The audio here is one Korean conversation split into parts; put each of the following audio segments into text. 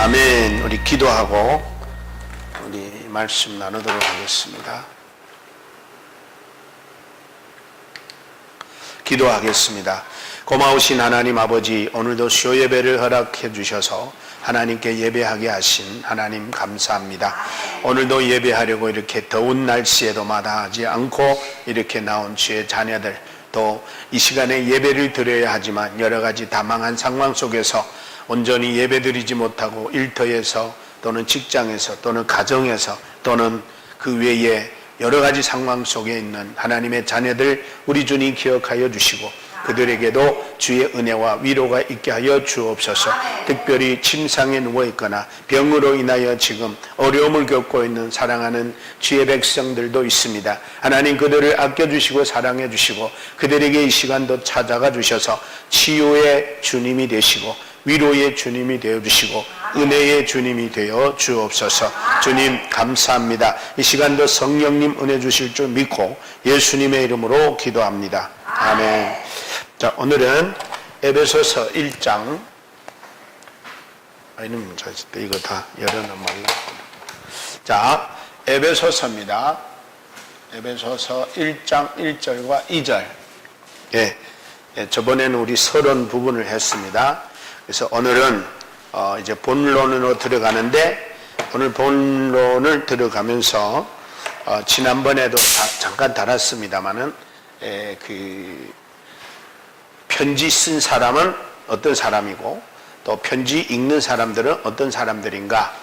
아멘. 우리 기도하고 우리 말씀 나누도록 하겠습니다. 기도하겠습니다. 고마우신 하나님 아버지, 오늘도 수요 예배를 허락해 주셔서 하나님께 예배하게 하신 하나님 감사합니다. 오늘도 예배하려고 이렇게 더운 날씨에도 마다하지 않고 이렇게 나온 주의 자녀들, 또 이 시간에 예배를 드려야 하지만 여러 가지 다망한 상황 속에서 온전히 예배드리지 못하고 일터에서 또는 직장에서 또는 가정에서 또는 그 외에 여러 가지 상황 속에 있는 하나님의 자녀들 우리 주님 기억하여 주시고 그들에게도 주의 은혜와 위로가 있게 하여 주옵소서. 특별히 침상에 누워있거나 병으로 인하여 지금 어려움을 겪고 있는 사랑하는 주의 백성들도 있습니다. 하나님 그들을 아껴주시고 사랑해 주시고 그들에게 이 시간도 찾아가 주셔서 치유의 주님이 되시고 위로의 주님이 되어주시고 은혜의 주님이 되어 주옵소서. 주님 감사합니다. 이 시간도 성령님 은혜 주실 줄 믿고 예수님의 이름으로 기도합니다. 아멘. 자, 오늘은 에베소서 1장 이거 다 열어놓으면 말라. 자, 에베소서입니다. 에베소서 1장 1절과 2절. 저번에는 우리 서론 부분을 했습니다. 그래서 오늘은 이제 본론으로 들어가는데, 오늘 본론을 들어가면서 지난번에도 잠깐 다뤘습니다마는 편지 쓴 사람은 어떤 사람이고 또 편지 읽는 사람들은 어떤 사람들인가,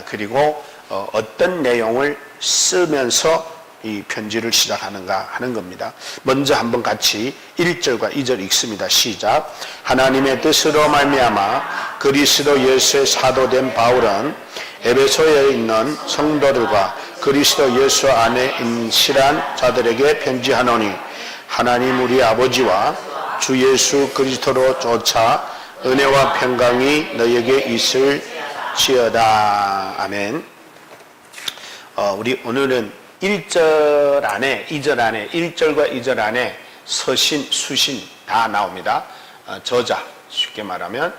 그리고 어떤 내용을 쓰면서 이 편지를 시작하는가 하는 겁니다. 먼저 한번 같이 1절과 2절 읽습니다. 시작. 하나님의 뜻으로 말미암아 그리스도 예수의 사도된 바울은 에베소에 있는 성도들과 그리스도 예수 안에 인실한 자들에게 편지하노니 하나님 우리 아버지와 주 예수 그리스도로 쫓아 은혜와 평강이 너에게 있을지어다. 아멘. 우리 오늘은 1절 안에 2절 안에 1절과 2절 안에 서신, 수신 다 나옵니다. 저자, 쉽게 말하면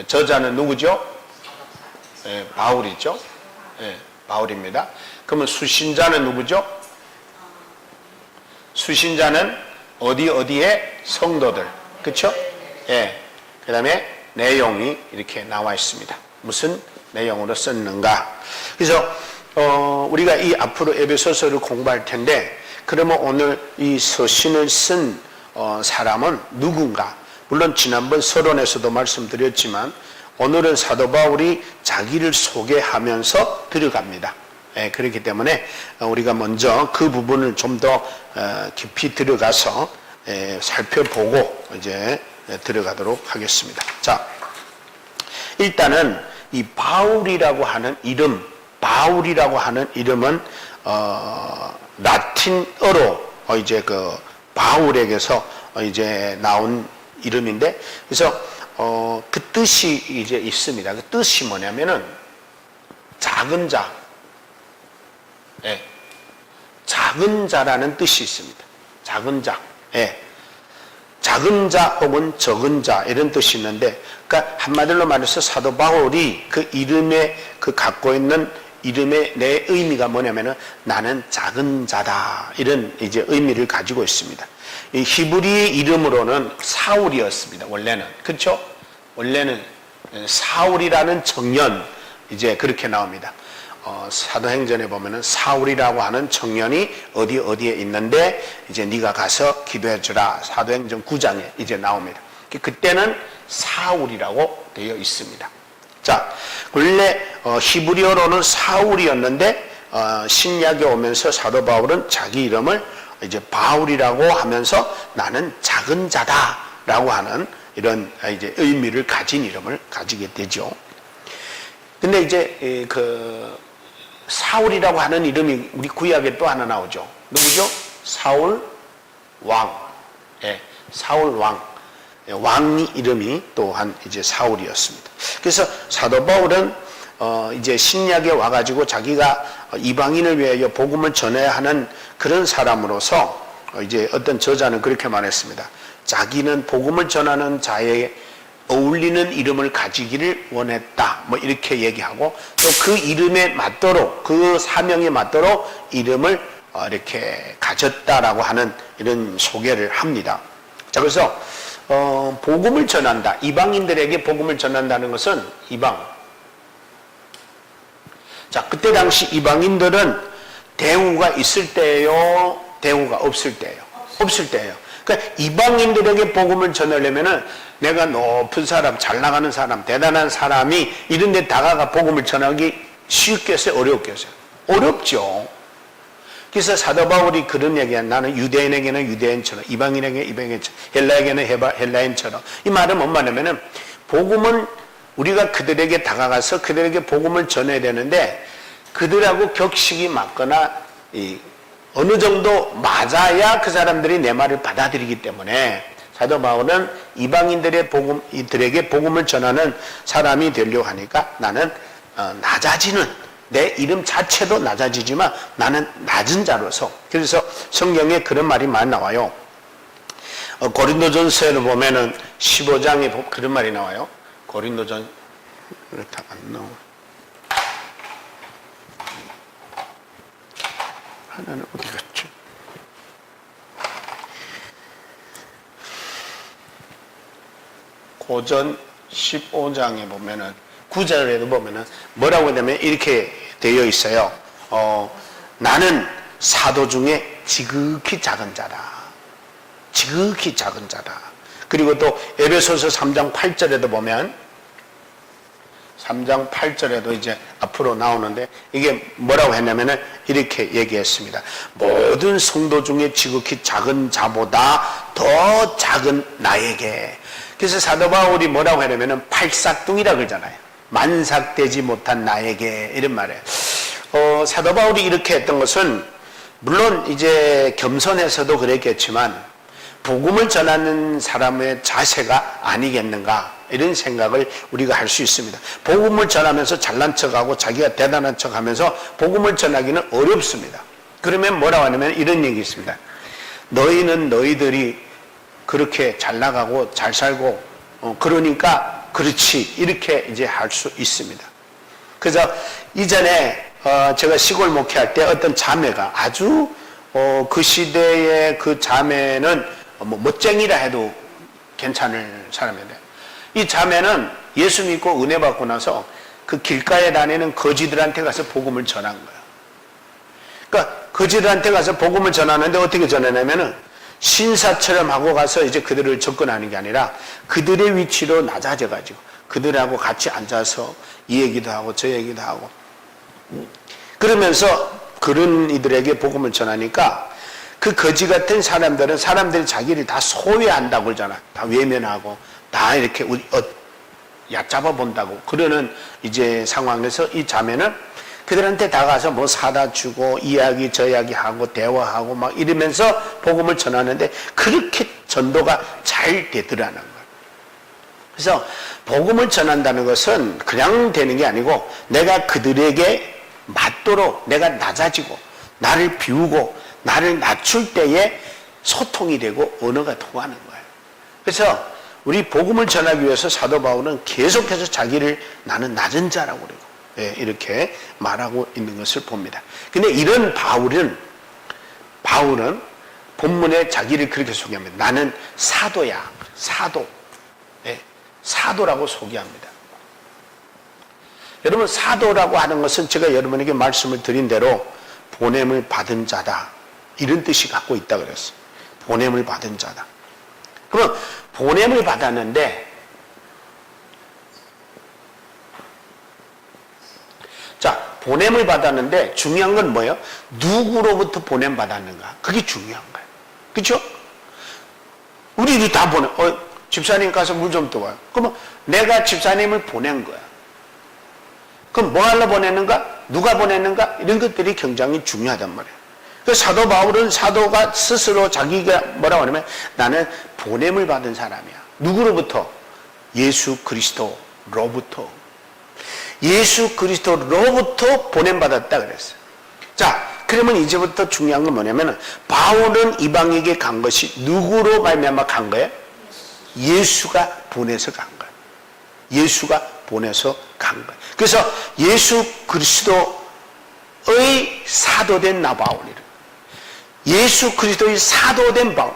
저자는 누구죠? 바울이죠. 바울입니다. 그러면 수신자는 누구죠? 수신자는 어디에 성도들, 그렇죠? 그 다음에 내용이 이렇게 나와 있습니다. 무슨 내용으로 썼는가? 그래서 우리가 이 앞으로 에베소서를 공부할 텐데, 그러면 오늘 이 서신을 쓴 사람은 누군가? 물론 지난번 서론에서도 말씀드렸지만 오늘은 사도 바울이 자기를 소개하면서 들어갑니다. 그렇기 때문에 우리가 먼저 그 부분을 좀 더 깊이 들어가서 살펴보고 이제 들어가도록 하겠습니다. 자, 일단은 이 바울이라고 하는 이름, 바울이라고 하는 이름은 라틴어로 이제 그 바울에게서 이제 나온 이름인데, 그래서 그 뜻이 이제 있습니다. 그 뜻이 뭐냐면은 작은 자, 작은 자라는 뜻이 있습니다. 작은 자, 작은 자 혹은 적은 자 이런 뜻이 있는데, 그러니까 한마디로 말해서 사도 바울이 그 이름에 그 갖고 있는 이름의 내 의미가 뭐냐면은 나는 작은 자다, 이런 이제 의미를 가지고 있습니다. 이 히브리의 이름으로는 사울이었습니다. 원래는, 그렇죠? 원래는 사울이라는 청년, 이제 그렇게 나옵니다. 사도행전에 보면은 사울이라고 하는 청년이 어디에 있는데 이제 네가 가서 기도해주라, 사도행전 9장에 이제 나옵니다. 그때는 사울이라고 되어 있습니다. 자, 원래 히브리어로는 사울이었는데 신약에 오면서 사도 바울은 자기 이름을 이제 바울이라고 하면서 나는 작은 자다라고 하는 이런 이제 의미를 가진 이름을 가지게 되죠. 근데 이제 그 사울이라고 하는 이름이 우리 구약에 또 하나 나오죠. 누구죠? 사울 왕. 사울 왕. 왕이 이름이 또한 이제 사울이었습니다. 그래서 사도 바울은 이제 신약에 와가지고 자기가 이방인을 위하여 복음을 전해야 하는 그런 사람으로서 이제 어떤 저자는 그렇게 말했습니다. 자기는 복음을 전하는 자의 어울리는 이름을 가지기를 원했다. 뭐 이렇게 얘기하고 또 그 이름에 맞도록 그 사명에 맞도록 이름을 이렇게 가졌다라고 하는 이런 소개를 합니다. 자, 그래서 복음을 전한다. 이방인들에게 복음을 전한다는 것은 자, 그때 당시 이방인들은 대우가 있을 때예요, 대우가 없을 때예요. 없을 때예요. 그러니까 이방인들에게 복음을 전하려면은 내가 높은 사람, 잘 나가는 사람, 대단한 사람이 이런 데 다가가 복음을 전하기 쉽겠어요? 어렵겠어요? 어렵죠. 그래서 사도 바울이 그런 얘기야. 나는 유대인에게는 유대인처럼, 이방인에게는 이방인처럼, 헬라에게는 헬라인처럼. 이 말은 뭔 말이냐면은 복음은 우리가 그들에게 다가가서 그들에게 복음을 전해야 되는데 그들하고 격식이 맞거나 어느 정도 맞아야 그 사람들이 내 말을 받아들이기 때문에 사도 바울은 이방인들에게 복음을 전하는 사람이 되려고 하니까 나는 낮아지는 내 이름 자체도 낮아지지만 나는 낮은 자로서 그래서 성경에 그런 말이 많이 나와요. 고린도전서에 보면은 15장에 그런 말이 나와요. 고린도전 다 안 나와. 하나는 어디 갔지? 고전 15장에 보면은 9절에도 보면은 뭐라고 하냐면 이렇게 되어 있어요. 나는 사도 중에 지극히 작은 자다. 지극히 작은 자다. 그리고 또 에베소서 3장 8절에도 보면 3장 8절에도 이제 앞으로 나오는데 이게 뭐라고 했냐면은 이렇게 얘기했습니다. 모든 성도 중에 지극히 작은 자보다 더 작은 나에게. 그래서 사도 바울이 뭐라고 하냐면은 팔싹둥이라 그러잖아요. 만삭되지 못한 나에게 이런 말이에요. 사도 바울이 이렇게 했던 것은 물론 이제 겸손해서도 그랬겠지만 복음을 전하는 사람의 자세가 아니겠는가 이런 생각을 우리가 할 수 있습니다. 복음을 전하면서 잘난 척하고 자기가 대단한 척하면서 복음을 전하기는 어렵습니다. 그러면 뭐라고 하냐면 이런 얘기 있습니다. 너희는 너희들이 그렇게 잘 나가고 잘 살고 그러니까 그렇지 이렇게 이제 할 수 있습니다. 그래서 이전에 제가 시골 목회할 때 어떤 자매가 아주 그 시대의 그 자매는 뭐 멋쟁이라 해도 괜찮을 사람인데 이 자매는 예수 믿고 은혜 받고 나서 그 길가에 다니는 거지들한테 가서 복음을 전한 거야. 그러니까 거지들한테 가서 복음을 전하는데 어떻게 전하냐면은 신사처럼 하고 가서 이제 그들을 접근하는 게 아니라 그들의 위치로 낮아져 가지고 그들하고 같이 앉아서 이 얘기도 하고 저 얘기도 하고 그러면서 그런 이들에게 복음을 전하니까 그 거지 같은 사람들은 사람들이 자기를 다 소외한다고 그러잖아. 다 외면하고 다 이렇게 얕잡아 본다고 그러는 이제 상황에서 이 자매는 그들한테 다가서 뭐 사다 주고 이야기 저 이야기 하고 대화하고 막 이러면서 복음을 전하는데 그렇게 전도가 잘 되더라는 거예요. 그래서 복음을 전한다는 것은 그냥 되는 게 아니고 내가 그들에게 맞도록 내가 낮아지고 나를 비우고 나를 낮출 때에 소통이 되고 언어가 통하는 거예요. 그래서 우리 복음을 전하기 위해서 사도 바울은 계속해서 자기를 나는 낮은 자라고 그러고 이렇게 말하고 있는 것을 봅니다. 근데 이런 바울은 본문에 자기를 그렇게 소개합니다. 나는 사도야. 사도. 사도라고 소개합니다. 여러분 사도라고 하는 것은 제가 여러분에게 말씀을 드린 대로 보냄을 받은 자다. 이런 뜻이 갖고 있다 그랬어요. 보냄을 받은 자다. 그러면 보냄을 받았는데 자 보냄을 받았는데 중요한 건 뭐예요? 누구로부터 보냄 받았는가? 그게 중요한 거예요. 그렇죠? 우리도 다 보내. 집사님 가서 물 좀 떠와요. 그러면 내가 집사님을 보낸 거야. 그럼 뭐 하러 보냈는가? 누가 보냈는가? 이런 것들이 굉장히 중요하단 말이에요. 그래서 사도 바울은 사도가 스스로 자기가 뭐라고 하냐면 나는 보냄을 받은 사람이야. 누구로부터? 예수 그리스도로부터. 예수 그리스도로부터 보냄받았다 그랬어요. 자, 그러면 이제부터 중요한 건 뭐냐면 바울은 이방에게 간 것이 누구로 말미암아 간 거예요? 예수가 보내서 간 거예요. 예수가 보내서 간 거예요. 그래서 예수 그리스도의 사도된 나 바울이를, 예수 그리스도의 사도된 바울,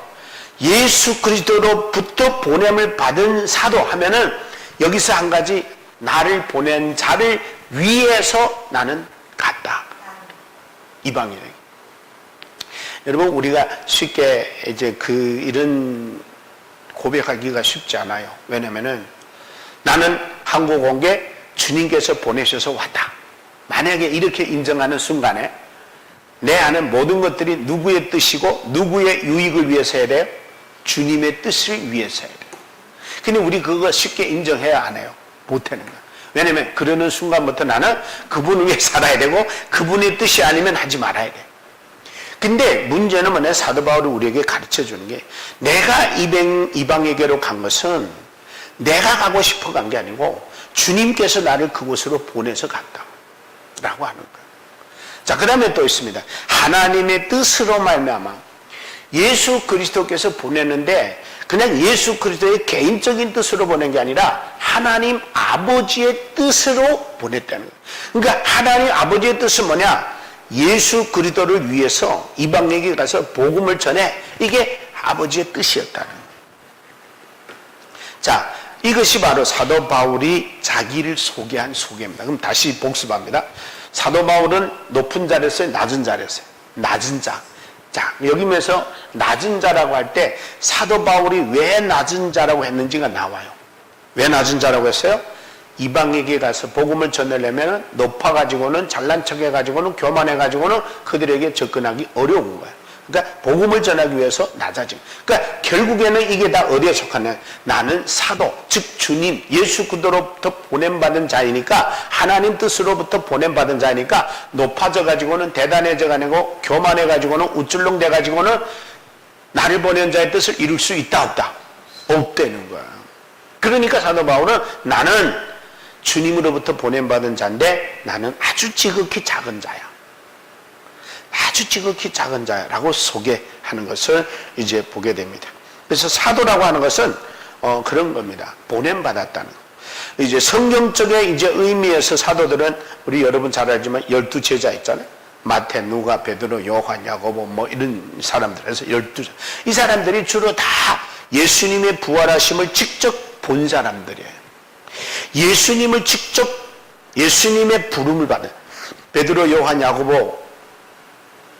예수 그리스도로부터 보냄을 받은 사도 하면은 여기서 한 가지, 나를 보낸 자를 위해서 나는 갔다. 이방인에게. 여러분, 우리가 쉽게 이제 이런 고백하기가 쉽지 않아요. 왜냐면은 나는 한국 온 게 주님께서 보내셔서 왔다. 만약에 이렇게 인정하는 순간에 내 안에 모든 것들이 누구의 뜻이고 누구의 유익을 위해서 해야 돼요? 주님의 뜻을 위해서 해야 돼요. 근데 우리 그거 쉽게 인정해야 안 해요. 못하는 거예요. 왜냐면 그러는 순간부터 나는 그분을 위해 살아야 되고 그분의 뜻이 아니면 하지 말아야 돼. 근데 문제는 뭐냐, 사도 바울이 우리에게 가르쳐 주는 게, 내가 이방에게로 간 것은 내가 가고 싶어 간 게 아니고 주님께서 나를 그곳으로 보내서 갔다 라고 하는 거예요. 자, 그 다음에 또 있습니다. 하나님의 뜻으로 말미암아 예수 그리스도께서 보냈는데 그냥 예수 그리스도의 개인적인 뜻으로 보낸 게 아니라 하나님 아버지의 뜻으로 보냈다는 거예요. 그러니까 하나님 아버지의 뜻은 뭐냐? 예수 그리스도를 위해서 이방에게 가서 복음을 전해. 이게 아버지의 뜻이었다는 거예요. 자, 이것이 바로 사도 바울이 자기를 소개한 소개입니다. 그럼 다시 복습합니다. 사도 바울은 높은 자였어요? 낮은 자였어요? 낮은 자. 자, 여기면서 낮은 자라고 할 때 사도 바울이 왜 낮은 자라고 했는지가 나와요. 왜 낮은 자라고 했어요? 이방에게 가서 복음을 전하려면 높아가지고는, 잘난 척해가지고는, 교만해가지고는 그들에게 접근하기 어려운 거예요. 그러니까 복음을 전하기 위해서 낮아진. 그러니까 결국에는 이게 다 어디에 속하냐? 나는 사도, 즉 주님, 예수 그리스도로부터 보냄받은 자이니까, 하나님 뜻으로부터 보냄받은 자이니까 높아져 가지고는, 대단해져 가지고, 교만해 가지고는, 우쭐롱 돼 가지고는 나를 보낸 자의 뜻을 이룰 수 있다 없다? 없다는 거야. 그러니까 사도 바울은 나는 주님으로부터 보냄받은 자인데 나는 아주 지극히 작은 자야. 아주 지극히 작은 자라고 소개하는 것을 이제 보게 됩니다. 그래서 사도라고 하는 것은 그런 겁니다. 보냄받았다는 거. 이제 성경적의 이제 의미에서 사도들은 우리 여러분 잘 알지만 12제자 있잖아요. 마태, 누가, 베드로, 요한, 야고보 뭐 이런 사람들에서 12자. 이 사람들이 주로 다 예수님의 부활하심을 직접 본 사람들이에요. 예수님을 직접, 예수님의 부름을 받은 베드로, 요한, 야고보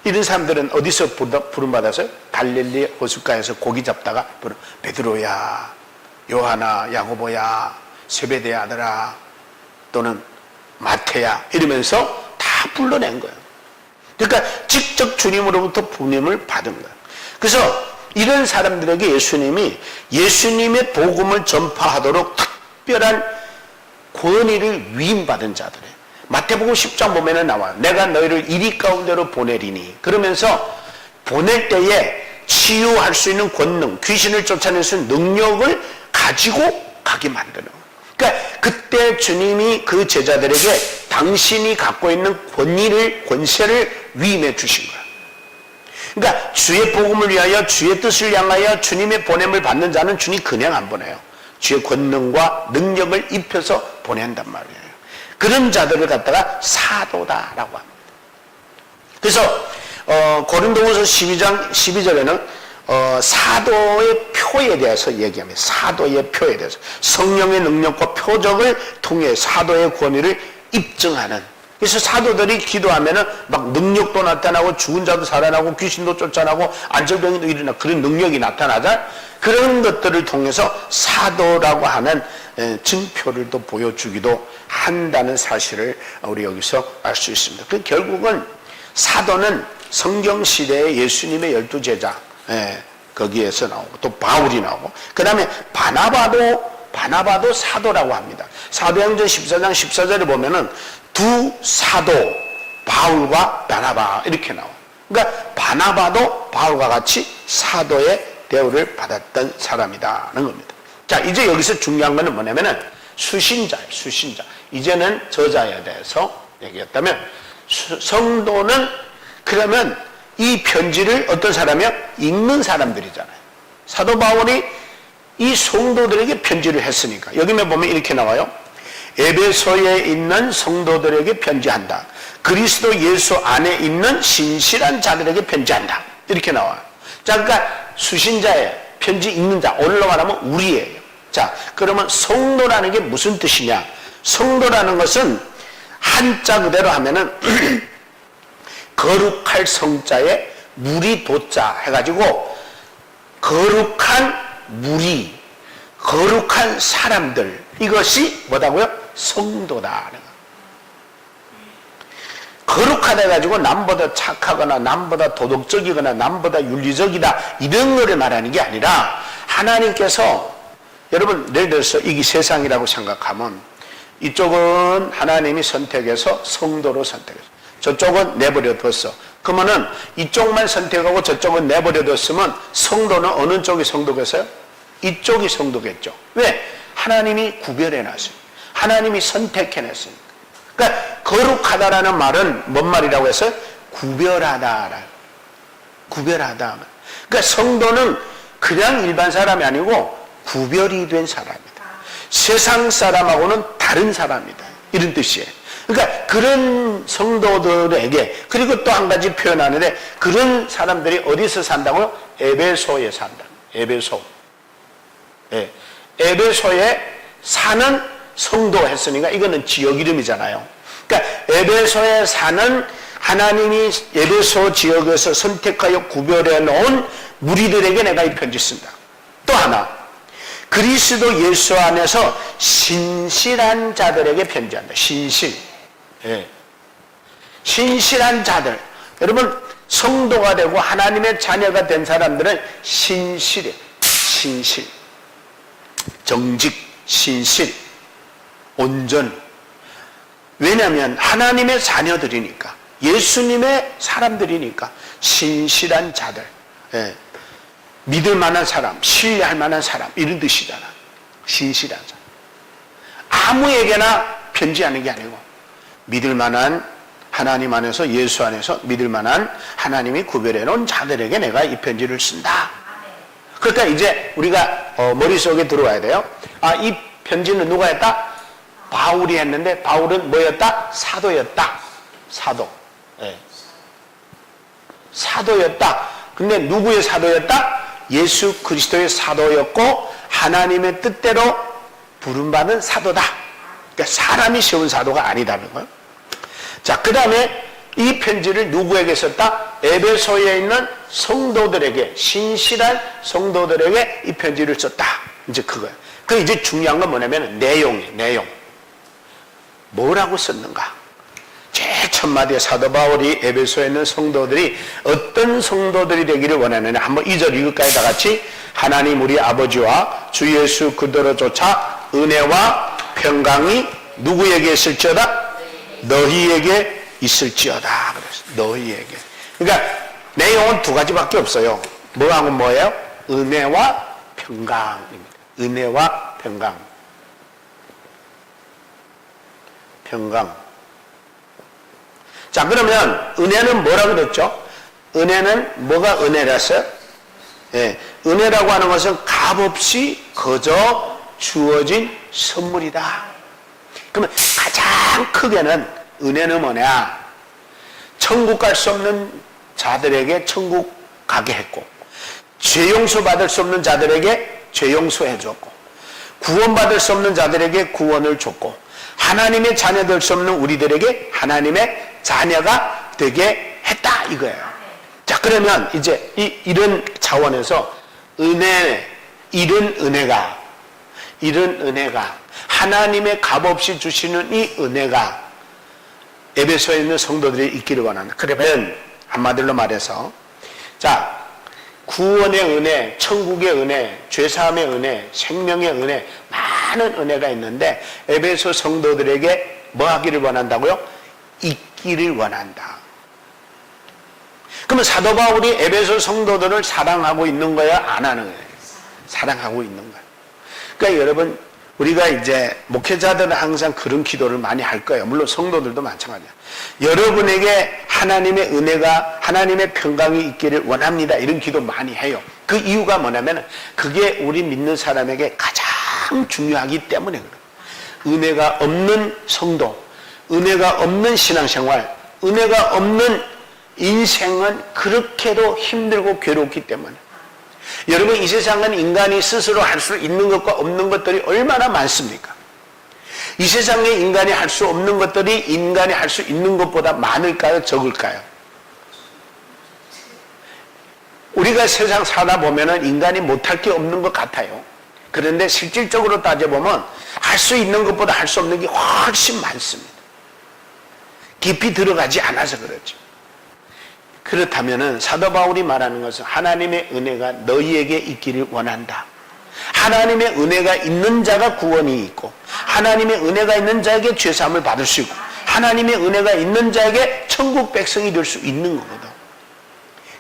이런 사람들은 어디서 부름 받았어요? 갈릴리 호숫가에서 고기 잡다가 베드로야, 요한아, 야고보야, 세베대 아들아, 또는 마태야 이러면서 다 불러낸 거예요. 그러니까 직접 주님으로부터 부름을 받은 거예요. 그래서 이런 사람들에게 예수님이 예수님의 복음을 전파하도록 특별한 권위를 위임받은 자들이에요. 마태복음 10장 보면은 나와요. 내가 너희를 이리 가운데로 보내리니. 그러면서 보낼 때에 치유할 수 있는 권능, 귀신을 쫓아낼 수 있는 능력을 가지고 가게 만드는 거예요. 그러니까 그때 주님이 그 제자들에게 당신이 갖고 있는 권세를 위임해 주신 거예요. 그러니까 주의 복음을 위하여, 주의 뜻을 향하여 주님의 보냄을 받는 자는 주님 그냥 안 보내요. 주의 권능과 능력을 입혀서 보낸단 말이에요. 그런 자들을 갖다가 사도다라고 합니다. 그래서 고린도후서 12장 12절에는 사도의 표에 대해서 얘기합니다. 사도의 표에 대해서 성령의 능력과 표적을 통해 사도의 권위를 입증하는. 그래서 사도들이 기도하면은 막 능력도 나타나고 죽은 자도 살아나고 귀신도 쫓아나고 안절병이도 일어나, 그런 능력이 나타나자 그런 것들을 통해서 사도라고 하는 증표를 또 보여주기도 한다는 사실을 우리 여기서 알 수 있습니다. 그 결국은 사도는 성경시대의 예수님의 12제자 거기에서 나오고 또 바울이 나오고 그 다음에 바나바도 사도라고 합니다. 사도행전 14장 14절에 보면은 두 사도 바울과 바나바 이렇게 나와요. 그러니까 바나바도 바울과 같이 사도의 대우를 받았던 사람이다는 겁니다. 자, 이제 여기서 중요한 거는 뭐냐면은 수신자예요. 수신자. 이제는 저자에 대해서 얘기했다면 성도는 그러면 이 편지를 어떤 사람이요? 읽는 사람들이잖아요. 사도 바울이 이 성도들에게 편지를 했으니까 여기 보면 이렇게 나와요. 에베소에 있는 성도들에게 편지한다. 그리스도 예수 안에 있는 신실한 자들에게 편지한다. 이렇게 나와요. 자, 그러니까 수신자의 편지 읽는 자, 오늘로 말하면 우리예요. 자, 그러면 성도라는 게 무슨 뜻이냐? 성도라는 것은 한자 그대로 하면은 거룩할 성자에 무리 도자 해가지고 거룩한 무리, 거룩한 사람들, 이것이 뭐다고요? 성도다. 거룩하다 해가지고 남보다 착하거나 남보다 도덕적이거나 남보다 윤리적이다 이런 거를 말하는 게 아니라 하나님께서 여러분 예를 들어서 이게 세상이라고 생각하면 이쪽은 하나님이 선택해서 성도로 선택했어. 저쪽은 내버려뒀어. 그러면은 이쪽만 선택하고 저쪽은 내버려뒀으면 성도는 어느 쪽이 성도겠어요? 이쪽이 성도겠죠. 왜? 하나님이 구별해놨어요. 하나님이 선택해냈으니까. 그러니까 거룩하다라는 말은 뭔 말이라고 했어요? 구별하다. 구별하다. 그러니까 성도는 그냥 일반 사람이 아니고 구별이 된 사람이다. 세상 사람하고는 다른 사람이다. 이런 뜻이에요. 그러니까 그런 성도들에게, 그리고 또 한 가지 표현하는데, 그런 사람들이 어디서 산다고요? 에베소에 산다. 에베소. 예. 에베소에 사는 성도 했으니까 이거는 지역 이름이잖아요. 그러니까 에베소에 사는 하나님이 에베소 지역에서 선택하여 구별해 놓은 무리들에게 내가 이 편지 쓴다. 또 하나, 그리스도 예수 안에서 신실한 자들에게 편지한다. 신실. 예. 신실한 자들. 여러분, 성도가 되고 하나님의 자녀가 된 사람들은 신실해. 신실. 정직, 신실, 온전. 왜냐하면 하나님의 자녀들이니까, 예수님의 사람들이니까 신실한 자들. 예. 믿을 만한 사람, 신뢰할 만한 사람, 이런 뜻이잖아. 신실한 사람. 아무에게나 편지하는 게 아니고 믿을 만한, 하나님 안에서, 예수 안에서 믿을 만한 하나님이 구별해 놓은 자들에게 내가 이 편지를 쓴다. 그러니까 이제 우리가 머릿속에 들어와야 돼요. 아, 이 편지는 누가 했다? 바울이 했는데, 바울은 뭐였다? 사도였다. 사도. 예. 사도였다. 근데 누구의 사도였다? 예수 그리스도의 사도였고 하나님의 뜻대로 부름받은 사도다. 그러니까 사람이 세운 사도가 아니다는 거예요. 자, 그 다음에 이 편지를 누구에게 썼다? 에베소에 있는 성도들에게, 신실한 성도들에게 이 편지를 썼다. 이제 그거예요. 그 이제 중요한 건 뭐냐면 내용이에요. 내용. 뭐라고 썼는가? 제일 첫 마디에 사도 바울이 에베소에 있는 성도들이 어떤 성도들이 되기를 원하느냐. 한번 2절 읽을까요? 다 같이. 하나님 우리 아버지와 주 예수 그리스도로 쫓아 은혜와 평강이 누구에게 있을지어다? 너희에게 있을지어다. 그랬어. 너희에게. 그러니까 내용은 두 가지밖에 없어요. 뭐하고 뭐예요? 은혜와 평강입니다. 은혜와 평강. 평강. 자, 그러면 은혜는 뭐라고 그랬죠? 은혜는 뭐가 은혜랬어요? 예, 은혜라고 하는 것은 값없이 거저 주어진 선물이다. 그러면 가장 크게는 은혜는 뭐냐? 천국 갈 수 없는 자들에게 천국 가게 했고, 죄 용서 받을 수 없는 자들에게 죄 용서해 줬고, 구원받을 수 없는 자들에게 구원을 줬고, 하나님의 자녀 될 수 없는 우리들에게 하나님의 자녀가 되게 했다, 이거예요. 자, 그러면 이제 이런 차원에서 이런 은혜가 하나님의 값없이 주시는 이 은혜가 에베소에 있는 성도들이 있기를 원한다. 그러면 한마디로 말해서, 자, 구원의 은혜, 천국의 은혜, 죄사함의 은혜, 생명의 은혜, 많은 은혜가 있는데 에베소 성도들에게 뭐 하기를 원한다고요? 있기를 원한다. 그러면 사도 바울이 에베소 성도들을 사랑하고 있는 거야? 안 하는 거예요? 사랑하고 있는 거예요. 그러니까 여러분, 우리가 이제 목회자들은 항상 그런 기도를 많이 할 거예요. 물론 성도들도 마찬가지야. 여러분에게 하나님의 은혜가, 하나님의 평강이 있기를 원합니다. 이런 기도 많이 해요. 그 이유가 뭐냐면 그게 우리 믿는 사람에게 가장 중요하기 때문에 그래요. 은혜가 없는 성도, 은혜가 없는 신앙생활, 은혜가 없는 인생은 그렇게도 힘들고 괴롭기 때문에. 여러분, 이 세상은 인간이 스스로 할 수 있는 것과 없는 것들이 얼마나 많습니까? 이 세상에 인간이 할 수 없는 것들이 인간이 할 수 있는 것보다 많을까요? 적을까요? 우리가 세상 살다 보면은 인간이 못할 게 없는 것 같아요. 그런데 실질적으로 따져보면 할 수 있는 것보다 할 수 없는 게 훨씬 많습니다. 깊이 들어가지 않아서 그렇죠. 그렇다면은 사도 바울이 말하는 것은 하나님의 은혜가 너희에게 있기를 원한다. 하나님의 은혜가 있는 자가 구원이 있고, 하나님의 은혜가 있는 자에게 죄사함을 받을 수 있고, 하나님의 은혜가 있는 자에게 천국 백성이 될 수 있는 거거든.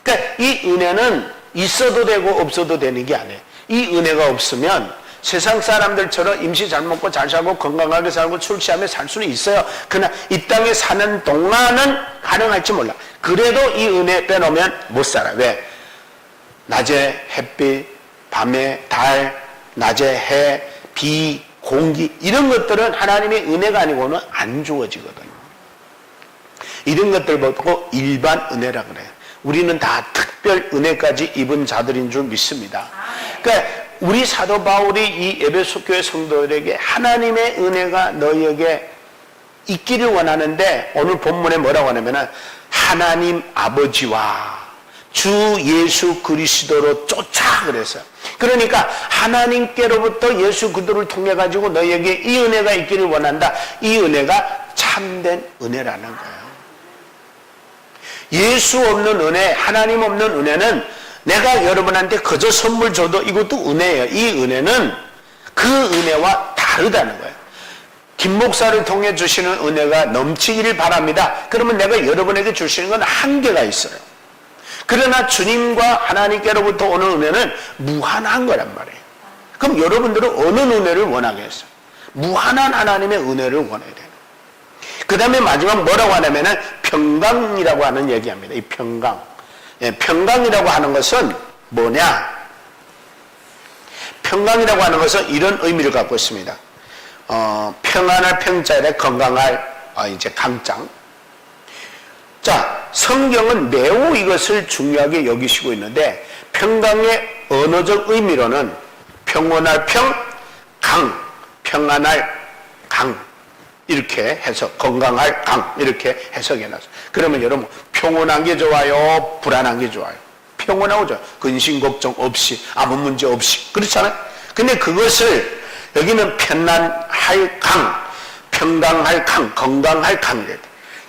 그러니까 이 은혜는 있어도 되고 없어도 되는 게 아니에요. 이 은혜가 없으면 세상 사람들처럼 임시 잘 먹고 잘 살고 건강하게 살고 술 취하며 살 수는 있어요. 그러나 이 땅에 사는 동안은 가능할지 몰라. 그래도 이 은혜 빼놓으면 못 살아. 왜? 낮에 햇빛, 밤에 달, 낮에 해, 비, 공기, 이런 것들은 하나님의 은혜가 아니고는 안 주어지거든요. 이런 것들 보고 일반 은혜라 그래요. 우리는 다 특별 은혜까지 입은 자들인 줄 믿습니다. 그러니까 우리 사도 바울이 이 에베소 교회 성도들에게 하나님의 은혜가 너희에게 있기를 원하는데, 오늘 본문에 뭐라고 하냐면 하나님 아버지와 주 예수 그리스도로 쫓아 그랬어요. 그러니까 하나님께로부터 예수 그리스도를 통해 가지고 너희에게 이 은혜가 있기를 원한다. 이 은혜가 참된 은혜라는 거예요. 예수 없는 은혜, 하나님 없는 은혜는 내가 여러분한테 그저 선물 줘도 이것도 은혜예요. 이 은혜는 그 은혜와 다르다는 거예요. 김 목사를 통해 주시는 은혜가 넘치기를 바랍니다. 그러면 내가 여러분에게 주시는 건 한계가 있어요. 그러나 주님과 하나님께로부터 오는 은혜는 무한한 거란 말이에요. 그럼 여러분들은 어느 은혜를 원하겠어요? 무한한 하나님의 은혜를 원해야 돼요. 그 다음에 마지막 뭐라고 하냐면은 평강이라고 하는 얘기합니다. 이 평강. 예, 평강이라고 하는 것은 뭐냐? 평강이라고 하는 것은 이런 의미를 갖고 있습니다. 평안할 평자에 건강할 이제 강장. 자, 성경은 매우 이것을 중요하게 여기시고 있는데, 평강의 언어적 의미로는 평온할 평, 강, 평안할 강, 이렇게 해서 건강할 강, 이렇게 해석해놨어요. 그러면 여러분, 평온한 게 좋아요? 불안한 게 좋아요? 평온하고 좋아요. 근심 걱정 없이, 아무 문제 없이. 그렇잖아요? 근데 그것을 여기는 편안할 강, 평강할 강, 건강할 강이래요.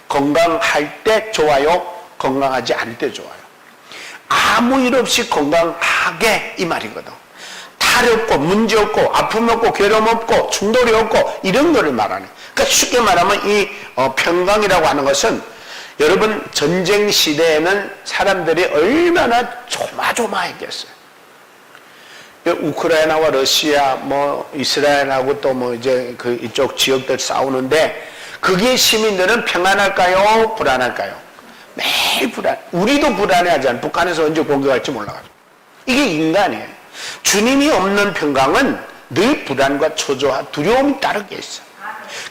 건강할 때 좋아요? 건강하지 않을 때 좋아요? 아무 일 없이 건강하게, 이 말이거든. 탈 없고, 문제 없고, 아픔 없고, 괴로움 없고, 충돌이 없고, 이런 거를 말하네. 그러니까 쉽게 말하면 이 평강이라고 하는 것은, 여러분 전쟁 시대에는 사람들이 얼마나 조마조마했겠어요. 우크라이나와 러시아, 뭐 이스라엘하고 또 뭐 이제 그 이쪽 지역들 싸우는데, 그게 시민들은 평안할까요? 불안할까요? 매일 불안. 우리도 불안해하지 않아요. 북한에서 언제 공격할지 몰라가지고. 이게 인간이에요. 주님이 없는 평강은 늘 불안과 초조와 두려움이 따르게 있어요.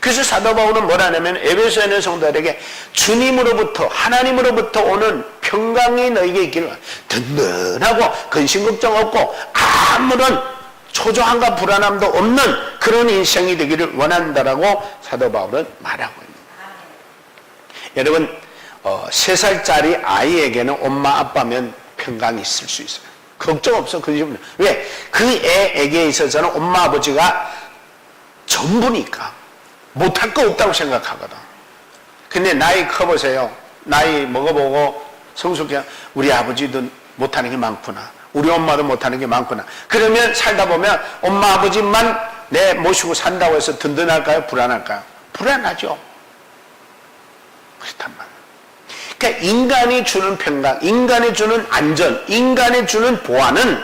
그래서 사도 바울은 뭐라냐면 에베소에 있는 성도들에게 주님으로부터, 하나님으로부터 오는 평강이 너에게 있기를, 든든하고 근심 걱정 없고 아무런 초조함과 불안함도 없는 그런 인생이 되기를 원한다라고 사도 바울은 말하고 있습니다. 여러분, 3살짜리 아이에게는 엄마 아빠면 평강이 있을 수 있어요. 걱정 없어. 근심 없어. 왜? 그 애에게 있어서는 엄마 아버지가 전부니까 못할 거 없다고 생각하거든. 근데 나이 커보세요. 나이 먹어보고 성숙해, 우리 아버지도 못하는 게 많구나, 우리 엄마도 못하는 게 많구나. 그러면 살다 보면 엄마 아버지만 내 모시고 산다고 해서 든든할까요? 불안할까요? 불안하죠. 그렇단 말이에요. 그러니까 인간이 주는 평강, 인간이 주는 안전, 인간이 주는 보안은,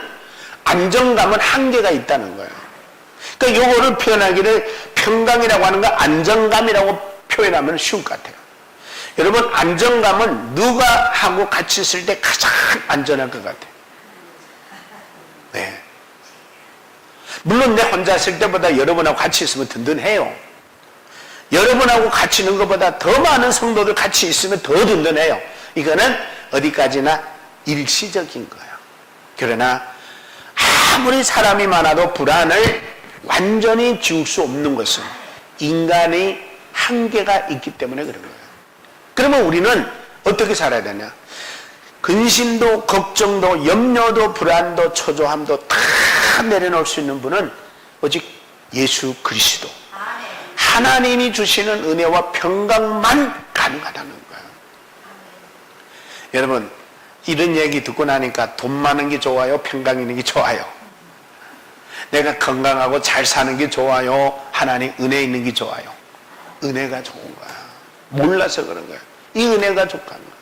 안정감은 한계가 있다는 거예요. 그러니까 요거를 표현하기를 평강이라고 하는 거 안정감이라고 표현하면 쉬울 것 같아요. 여러분, 안정감은 누가 하고 같이 있을 때 가장 안전할 것 같아요? 네. 물론 내 혼자 있을 때보다 여러분하고 같이 있으면 든든해요. 여러분하고 같이 있는 것보다 더 많은 성도들 같이 있으면 더 든든해요. 이거는 어디까지나 일시적인 거예요. 그러나 아무리 사람이 많아도 불안을 완전히 지울 수 없는 것은 인간의 한계가 있기 때문에 그런 거예요. 그러면 우리는 어떻게 살아야 되냐? 근심도 걱정도 염려도 불안도 초조함도 다 내려놓을 수 있는 분은 오직 예수 그리스도, 하나님이 주시는 은혜와 평강만 가능하다는 거예요. 여러분, 이런 얘기 듣고 나니까 돈 많은 게 좋아요? 평강 있는 게 좋아요? 내가 건강하고 잘 사는 게 좋아요? 하나님 은혜 있는 게 좋아요? 은혜가 좋은 거야. 몰라서 그런 거야. 이 은혜가 좋다는 거야.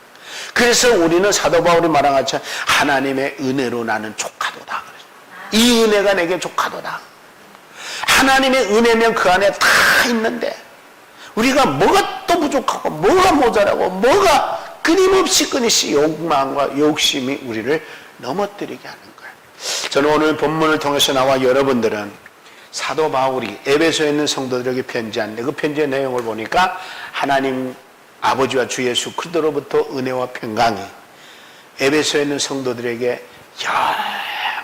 그래서 우리는 사도 바울이 말한 것처럼 하나님의 은혜로 나는 족하도다. 이 은혜가 내게 족하도다. 하나님의 은혜면 그 안에 다 있는데 우리가 뭐가 또 부족하고 뭐가 모자라고 뭐가 끊임없이 욕망과 욕심이 우리를 넘어뜨리게 하는 거예요. 저는 오늘 본문을 통해서 나와 여러분들은 사도 바울이 에베소에 있는 성도들에게 편지하는데 그 편지의 내용을 보니까 하나님 아버지와 주 예수 그리스도로부터 은혜와 평강이 에베소에 있는 성도들에게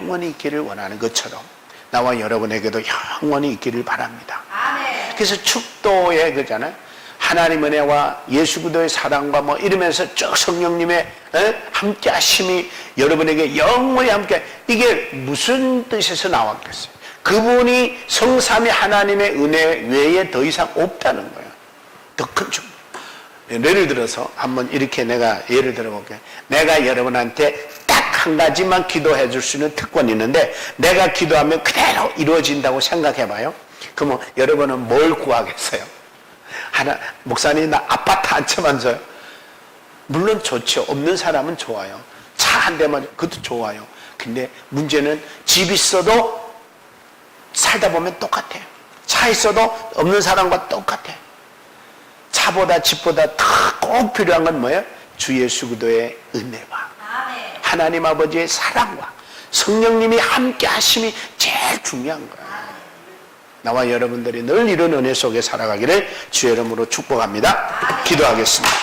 영원히 있기를 원하는 것처럼 나와 여러분에게도 영원히 있기를 바랍니다. 아멘. 그래서 축도에 그잖아요. 하나님 은혜와 예수 그리스도의 사랑과 뭐 이러면서 쭉 성령님의 함께 하심이 여러분에게 영원히 함께, 이게 무슨 뜻에서 나왔겠어요? 그분이 성삼위 하나님의 은혜 외에 더 이상 없다는 거예요. 더 큰 축복. 예를 들어서 한번 이렇게 내가 예를 들어볼게요. 내가 여러분한테 딱 한 가지만 기도해 줄 수 있는 특권이 있는데 내가 기도하면 그대로 이루어진다고 생각해 봐요. 그러면 여러분은 뭘 구하겠어요? 목사님 나 아파트 한 채만 줘요. 물론 좋죠. 없는 사람은 좋아요. 차 한 대만, 그것도 좋아요. 근데 문제는 집 있어도 살다 보면 똑같아요. 차 있어도 없는 사람과 똑같아요. 차보다 집보다 더 꼭 필요한 건 뭐예요? 주 예수 그리스도의 은혜와 하나님 아버지의 사랑과 성령님이 함께 하심이 제일 중요한 거예요. 나와 여러분들이 늘 이런 은혜 속에 살아가기를 주의 이름으로 축복합니다. 기도하겠습니다.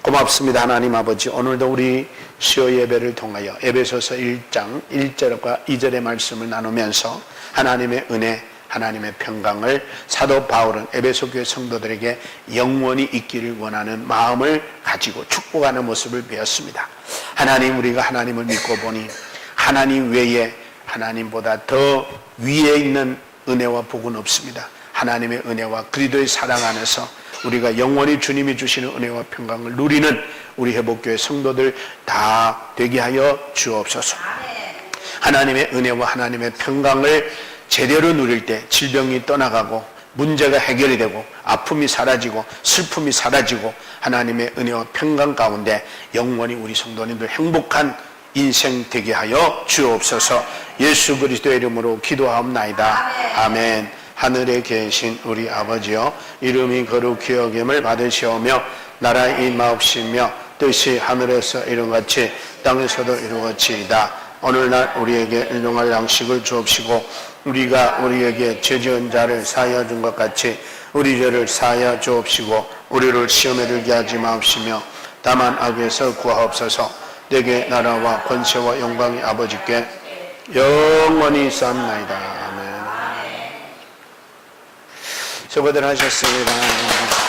고맙습니다. 하나님 아버지, 오늘도 우리 수요 예배를 통하여 에베소서 1장 1절과 2절의 말씀을 나누면서 하나님의 은혜, 하나님의 평강을 사도 바울은 에베소 교회 성도들에게 영원히 있기를 원하는 마음을 가지고 축복하는 모습을 배웠습니다. 하나님, 우리가 하나님을 믿고 보니 하나님 외에 하나님보다 더 위에 있는 은혜와 복은 없습니다. 하나님의 은혜와 그리스도의 사랑 안에서 우리가 영원히 주님이 주시는 은혜와 평강을 누리는 우리 회복교회 성도들 다 되게 하여 주옵소서. 하나님의 은혜와 하나님의 평강을 제대로 누릴 때 질병이 떠나가고 문제가 해결이 되고 아픔이 사라지고 슬픔이 사라지고 하나님의 은혜와 평강 가운데 영원히 우리 성도님들 행복한 인생 되게 하여 주옵소서. 예수 그리스도의 이름으로 기도하옵나이다. 아멘. 하늘에 계신 우리 아버지여, 이름이 거룩히 여김을 받으시오며 나라 임하옵시며 뜻이 하늘에서 이룬같이 땅에서도 이루어지이다. 오늘날 우리에게 일용할 양식을 주옵시고 우리가 우리에게 죄 지은 자를 사하여 준 것 같이 우리 죄를 사하여 주옵시고 우리를 시험에 들게 하지 마옵시며 다만 악에서 구하옵소서. 내게 나라와 권세와 영광이 아버지께 영원히 쌓나이다. 아멘. 수고들 하셨습니다.